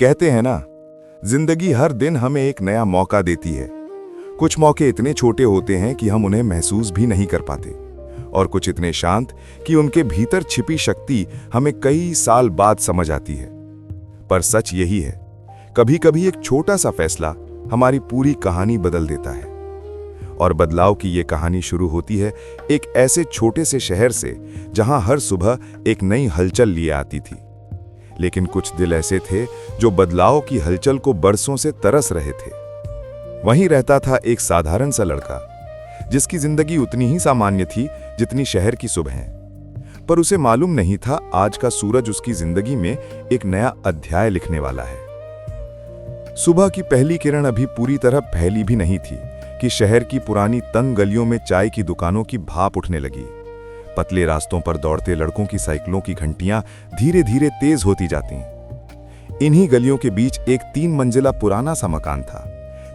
कहते हैं ना, जिंदगी हर दिन हमें एक नया मौका देती है। कुछ मौके इतने छोटे होते हैं कि हम उन्हें महसूस भी नहीं कर पाते, और कुछ इतने शांत कि उनके भीतर छिपी शक्ति हमें कई साल बाद समझ आती है। पर सच यही है, कभी कभी एक छोटा सा फैसला हमारी पूरी कहानी बदल देता है। और बदलाव की ये कहानी शुरू होती है एक ऐसे छोटे से शहर से जहां हर सुबह एक नई हलचल लिए आती थी। लेकिन कुछ दिल ऐसे थे जो बदलाव की हलचल को बरसों से तरस रहे थे। वहीं रहता था एक साधारण सा लड़का, जिसकी जिंदगी उतनी ही सामान्य थी जितनी शहर की सुबहें। पर उसे मालूम नहीं था आज का सूरज उसकी जिंदगी में एक नया अध्याय लिखने वाला है। सुबह की पहली किरण अभी पूरी तरह फैली भी नहीं थी कि शहर की पुरानी तंग गलियों में चाय की दुकानों की भाप उठने लगी। पतले रास्तों पर दौड़ते लड़कों की साइकिलों की घंटियां धीरे धीरे तेज होती जाती। इन्हीं गलियों के बीच एक 3 मंजिला पुराना सा मकान था,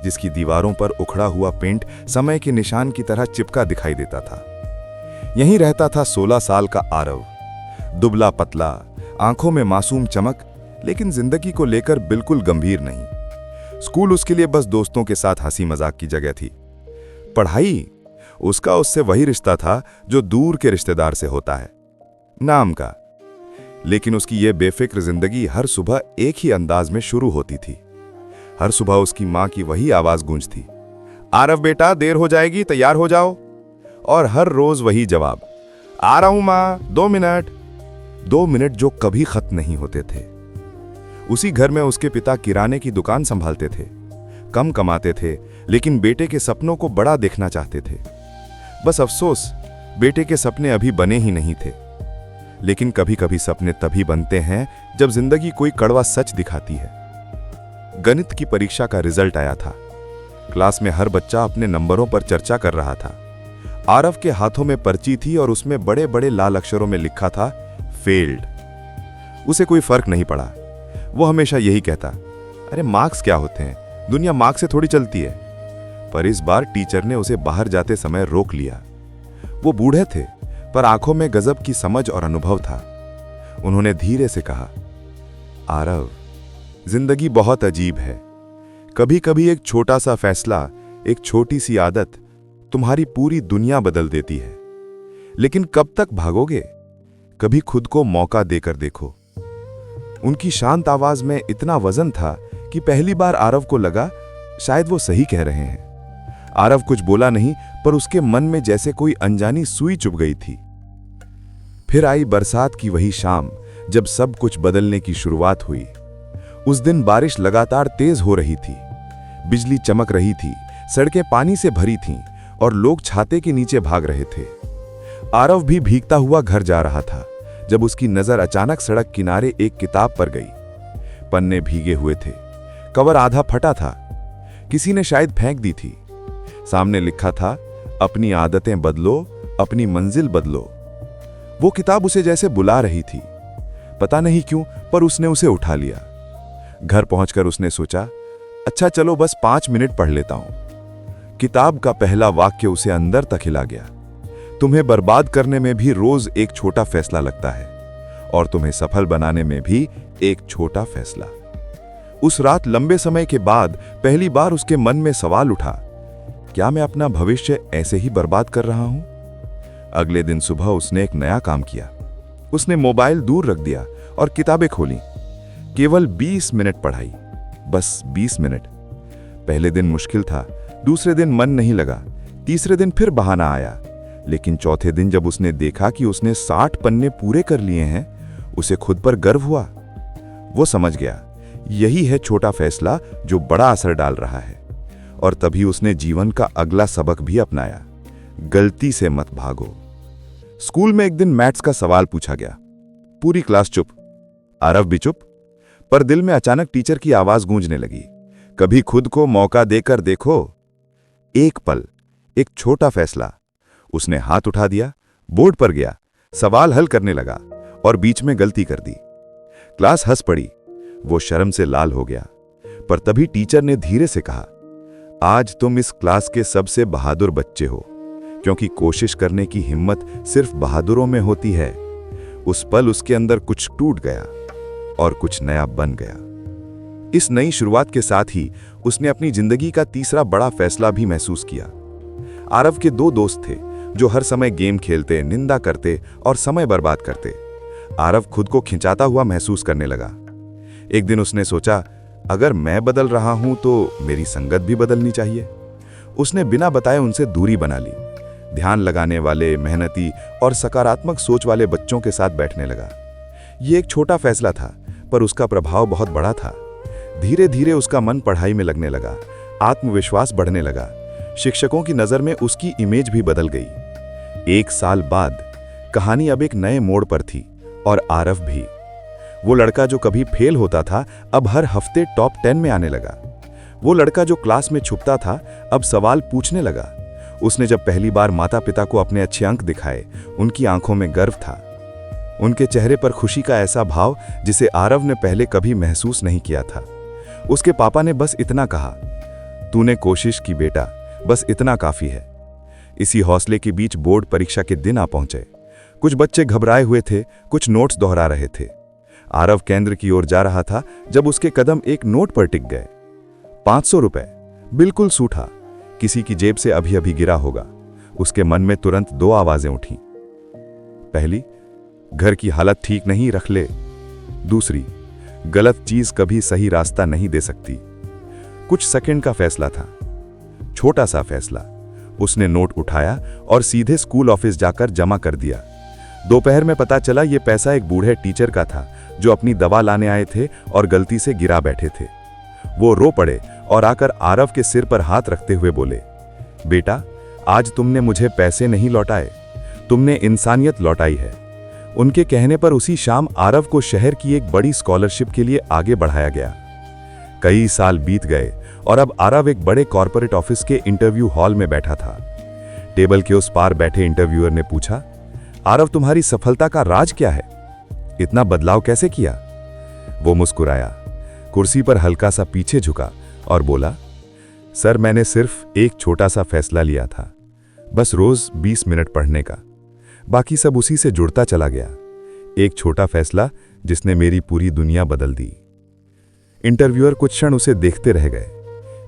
जिसकी दीवारों पर उखड़ा हुआ पेंट समय के निशान की तरह चिपका दिखाई देता था। यहीं रहता था 16 साल का आरव, दुबला पतला, आंखों में मासूम चमक, लेकिन जिंदगी को लेकर बिल्कुल गंभीर नहीं। स्कूल उसके लिए बस दोस्तों के साथ हंसी मजाक की जगह थी। पढ़ाई उसका उससे वही रिश्ता था जो दूर के रिश्तेदार से होता है, नाम का। लेकिन उसकी यह बेफिक्र जिंदगी हर सुबह एक ही अंदाज में शुरू होती थी। हर सुबह उसकी मां की वही आवाज गूंजती, आरव बेटा देर हो जाएगी, तैयार हो जाओ। और हर रोज वही जवाब, आ रहा हूं मां, 2 मिनट। 2 मिनट जो कभी खत्म नहीं होते थे। उसी घर में उसके पिता किराने की दुकान संभालते थे। कम कमाते थे, लेकिन बेटे के सपनों को बड़ा देखना चाहते थे। बस अफसोस, बेटे के सपने अभी बने ही नहीं थे। लेकिन कभी कभी सपने तभी बनते हैं जब जिंदगी कोई कड़वा सच दिखाती है। गणित की परीक्षा का रिजल्ट आया था। क्लास में हर बच्चा अपने नंबरों पर चर्चा कर रहा था। आरव के हाथों में पर्ची थी और उसमें बड़े बड़े लाल अक्षरों में लिखा था, फेल्ड। उसे कोई फर्क नहीं पड़ा। वो हमेशा यही कहता, अरे मार्क्स क्या होते हैं, दुनिया मार्क्स से थोड़ी चलती है। पर इस बार टीचर ने उसे बाहर जाते समय रोक लिया। वो बूढ़े थे, पर आंखों में गजब की समझ और अनुभव था। उन्होंने धीरे से कहा, आरव, जिंदगी बहुत अजीब है। कभी कभी एक छोटा सा फैसला, एक छोटी सी आदत तुम्हारी पूरी दुनिया बदल देती है। लेकिन कब तक भागोगे? कभी खुद को मौका देकर देखो। उनकी शांत आवाज में इतना वजन था कि पहली बार आरव को लगा शायद वो सही कह रहे हैं। आरव कुछ बोला नहीं, पर उसके मन में जैसे कोई अनजानी सुई चुभ गई थी। फिर आई बरसात की वही शाम, जब सब कुछ बदलने की शुरुआत हुई। उस दिन बारिश लगातार तेज हो रही थी, बिजली चमक रही थी, सड़कें पानी से भरी थीं और लोग छाते के नीचे भाग रहे थे। आरव भी भीगता हुआ घर जा रहा था जब उसकी नजर अचानक सड़क किनारे एक किताब पर गई। पन्ने भीगे हुए थे, कवर आधा फटा था, किसी ने शायद फेंक दी थी। सामने लिखा था, अपनी आदतें बदलो, अपनी मंजिल बदलो। वो किताब उसे जैसे बुला रही थी। पता नहीं क्यों, पर उसने उसे उठा लिया। घर पहुंचकर उसने सोचा, अच्छा चलो बस 5 मिनट पढ़ लेता हूं। किताब का पहला वाक्य उसे अंदर तक हिला गया। तुम्हें बर्बाद करने में भी रोज एक छोटा फैसला लगता है, और तुम्हें सफल बनाने में भी एक छोटा फैसला। उस रात लंबे समय के बाद पहली बार उसके मन में सवाल उठा, क्या मैं अपना भविष्य ऐसे ही बर्बाद कर रहा हूं? अगले दिन सुबह उसने एक नया काम किया। उसने मोबाइल दूर रख दिया और किताबें खोली। केवल 20 मिनट पढ़ाई, बस 20 मिनट। पहले दिन मुश्किल था, दूसरे दिन मन नहीं लगा, तीसरे दिन फिर बहाना आया। लेकिन चौथे दिन जब उसने देखा कि उसने 60 पन्ने पूरे कर लिए हैं, उसे खुद पर गर्व हुआ। वो समझ गया, यही है छोटा फैसला जो बड़ा असर डाल रहा है। और तभी उसने जीवन का अगला सबक भी अपनाया, गलती से मत भागो। स्कूल में एक दिन मैथ्स का सवाल पूछा गया। पूरी क्लास चुप, आरव भी चुप। पर दिल में अचानक टीचर की आवाज गूंजने लगी, कभी खुद को मौका देकर देखो। एक पल, एक छोटा फैसला। उसने हाथ उठा दिया, बोर्ड पर गया, सवाल हल करने लगा और बीच में गलती कर दी। क्लास हंस पड़ी। वो शर्म से लाल हो गया। पर तभी टीचर ने धीरे से कहा, आज तुम इस क्लास के सबसे बहादुर बच्चे हो, क्योंकि कोशिश करने की हिम्मत सिर्फ बहादुरों में होती है। उस पल उसके अंदर कुछ टूट गया और कुछ नया बन गया। इस नई शुरुआत के साथ ही उसने अपनी जिंदगी का तीसरा बड़ा फैसला भी महसूस किया। आरव के दो दोस्त थे जो हर समय गेम खेलते, निंदा करते और समय बर्बाद करते। आरव खुद को खिंचाता हुआ महसूस करने लगा। एक दिन उसने सोचा, अगर मैं बदल रहा हूं तो मेरी संगत भी बदलनी चाहिए। उसने बिना बताए उनसे दूरी बना ली। ध्यान लगाने वाले, मेहनती और सकारात्मक सोच वाले बच्चों के साथ बैठने लगा। ये एक छोटा फैसला था, पर उसका प्रभाव बहुत बड़ा था। धीरे धीरे उसका मन पढ़ाई में लगने लगा, आत्मविश्वास बढ़ने लगा। शिक्षकों की नज़र में उसकी इमेज भी बदल गई। 1 साल बाद कहानी अब एक नए मोड़ पर थी और आरव भी। वो लड़का जो कभी फेल होता था अब हर हफ्ते टॉप 10 में आने लगा। वो लड़का जो क्लास में छुपता था अब सवाल पूछने लगा। उसने जब पहली बार माता पिता को अपने अच्छे अंक दिखाए, उनकी आंखों में गर्व था। उनके चेहरे पर खुशी का ऐसा भाव जिसे आरव ने पहले कभी महसूस नहीं किया था। उसके पापा ने बस इतना कहा, तूने कोशिश की बेटा, बस इतना काफी है। इसी हौसले के बीच बोर्ड परीक्षा के दिन आ पहुंचे। कुछ बच्चे घबराए हुए थे, कुछ नोट्स दोहरा रहे थे। आरव केंद्र की ओर जा रहा था जब उसके कदम एक नोट पर टिक गए। 500 रुपए, बिल्कुल सूठा, किसी की जेब से अभी अभी गिरा होगा। उसके मन में तुरंत 2 आवाजें उठी। पहली, घर की हालत ठीक नहीं, रख ले। दूसरी, गलत चीज कभी सही रास्ता नहीं दे सकती। कुछ सेकंड का फैसला था, छोटा सा फैसला। उसने नोट उठाया और सीधे स्कूल ऑफिस जाकर जमा कर दिया। दोपहर में पता चला ये पैसा एक बूढ़े टीचर का था जो अपनी दवा लाने आए थे और गलती से गिरा बैठे थे। वो रो पड़े और आकर आरव के सिर पर हाथ रखते हुए बोले, बेटा, आज तुमने मुझे पैसे नहीं लौटाए, तुमने इंसानियत लौटाई है। उनके कहने पर उसी शाम आरव को शहर की एक बड़ी स्कॉलरशिप के लिए आगे बढ़ाया गया। कई साल बीत गए और अब आरव एक बड़े कॉर्पोरेट ऑफिस के इंटरव्यू हॉल में बैठा था। टेबल के उस पार बैठे इंटरव्यूअर ने पूछा, आरव, तुम्हारी सफलता का राज क्या है? इतना बदलाव कैसे किया? वो मुस्कुराया, कुर्सी पर हल्का सा पीछे झुका और बोला, सर, मैंने सिर्फ एक छोटा सा फैसला लिया था, बस रोज 20 मिनट पढ़ने का। बाकी सब उसी से जुड़ता चला गया। एक छोटा फैसला जिसने मेरी पूरी दुनिया बदल दी। इंटरव्यूअर कुछ क्षण उसे देखते रह गए।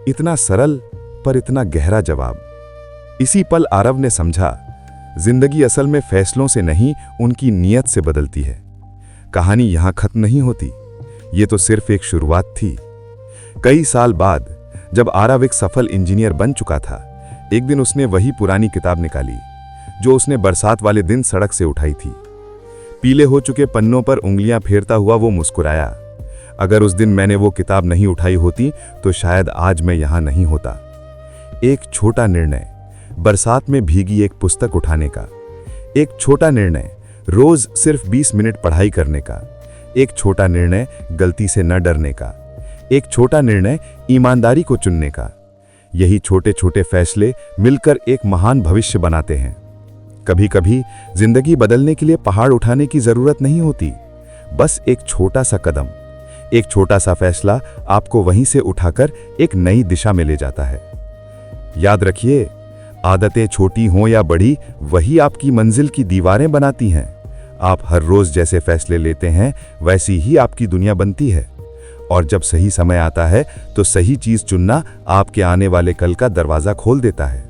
इतना सरल पर इतना गहरा जवाब। इसी पल आरव ने समझा, जिंदगी असल में फैसलों से नहीं, उनकी नीयत से बदलती है। कहानी यहां खत्म नहीं होती, ये तो सिर्फ एक शुरुआत थी। कई साल बाद जब आरव एक सफल इंजीनियर बन चुका था, एक दिन उसने वही पुरानी किताब निकाली जो उसने बरसात वाले दिन सड़क से उठाई थी। पीले हो चुके पन्नों पर उंगलियां फेरता हुआ वो मुस्कुराया, अगर उस दिन मैंने वो किताब नहीं उठाई होती तो शायद आज मैं यहां नहीं होता। एक छोटा निर्णय, बरसात में भीगी एक पुस्तक उठाने का। एक छोटा निर्णय, रोज सिर्फ 20 मिनट पढ़ाई करने का। एक छोटा निर्णय, गलती से न डरने का। एक छोटा निर्णय, ईमानदारी को चुनने का। यही छोटे छोटे फैसले मिलकर एक महान भविष्य बनाते हैं। कभी कभी जिंदगी बदलने के लिए पहाड़ उठाने की जरूरत नहीं होती, बस एक छोटा सा कदम, एक छोटा सा फैसला आपको वहीं से उठाकर एक नई दिशा में ले जाता है। याद रखिए, आदतें छोटी हों या बड़ी, वही आपकी मंजिल की दीवारें बनाती हैं। आप हर रोज जैसे फैसले लेते हैं वैसी ही आपकी दुनिया बनती है। और जब सही समय आता है तो सही चीज चुनना आपके आने वाले कल का दरवाजा खोल देता है।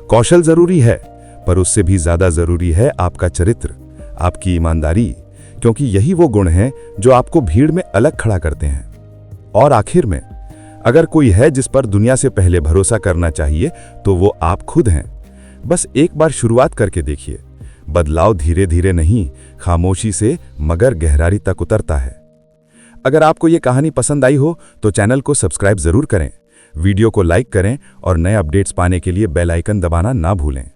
कौशल जरूरी है, पर उससे भी ज्यादा जरूरी है आपका चरित्र, आपकी ईमानदारी, क्योंकि यही वो गुण हैं जो आपको भीड़ में अलग खड़ा करते हैं। और आखिर में, अगर कोई है जिस पर दुनिया से पहले भरोसा करना चाहिए तो वो आप खुद हैं। बस एक बार शुरुआत करके देखिए। बदलाव धीरे धीरे नहीं, खामोशी से मगर गहराई तक उतरता है। अगर आपको ये कहानी पसंद आई हो तो चैनल को सब्सक्राइब जरूर करें, वीडियो को लाइक करें और नए अपडेट्स पाने के लिए बेल आइकन दबाना ना भूलें।